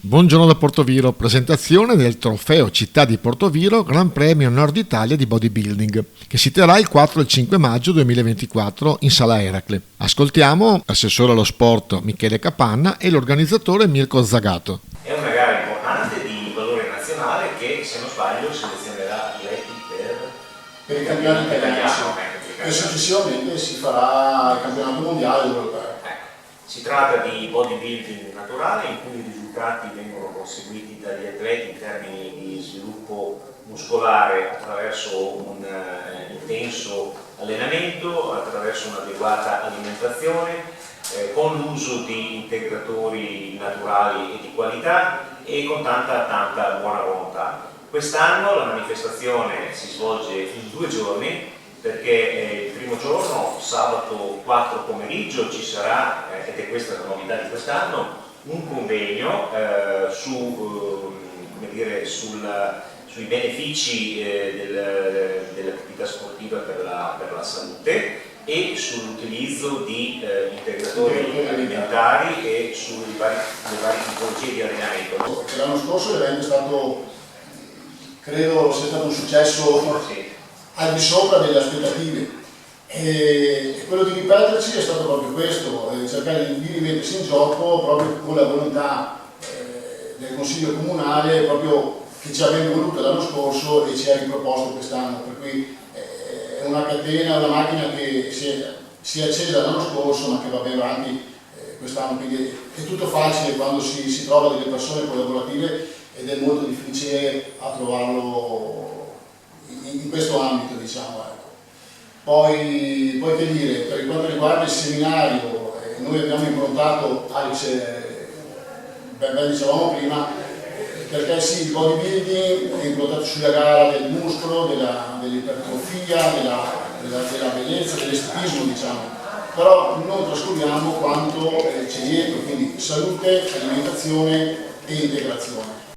Buongiorno da Portoviro, presentazione del trofeo Città di Portoviro Gran Premio Nord Italia di Bodybuilding, che si terrà il 4 e il 5 maggio 2024 in Sala Eracle. Ascoltiamo l'assessore allo sport Michele Capanna e l'organizzatore Mirko Zagato. È una gara importante di valore nazionale che, se non sbaglio, selezionerà atleti per i campionati italiani e successivamente si farà il campionato mondiale europeo. Si tratta di bodybuilding naturale in cui i risultati vengono conseguiti dagli atleti in termini di sviluppo muscolare attraverso un intenso allenamento, attraverso un'adeguata alimentazione, con l'uso di integratori naturali e di qualità e con tanta buona volontà. Quest'anno la manifestazione si svolge in 2 giorni, perché il primo giorno, sabato 4 pomeriggio, ci sarà, ed è questa la novità di quest'anno, un convegno sui benefici dell'attività sportiva per la salute e sull'utilizzo di integratori alimentari e sulle varie tipologie di allenamento. L'anno scorso l'evento è stato, credo sia stato un successo al di sopra delle aspettative, e quello di ripeterci è stato proprio questo, cercare di rimettersi in gioco proprio con la volontà del Consiglio Comunale, proprio che ci aveva voluto l'anno scorso e ci ha riproposto quest'anno, per cui è una catena, una macchina che si è accesa l'anno scorso ma che va bene avanti quest'anno, quindi è tutto facile quando si trova delle persone collaborative ed è molto difficile a trovarlo in questo ambito, diciamo. Ecco. Poi che dire, per quanto riguarda il seminario, noi abbiamo improntato, ben dicevamo prima, perché sì, il bodybuilding è improntato sulla gara del muscolo, dell'ipertrofia, della bellezza, dell'estetismo, diciamo, però non trascuriamo quanto c'è dietro, quindi salute, alimentazione e integrazione.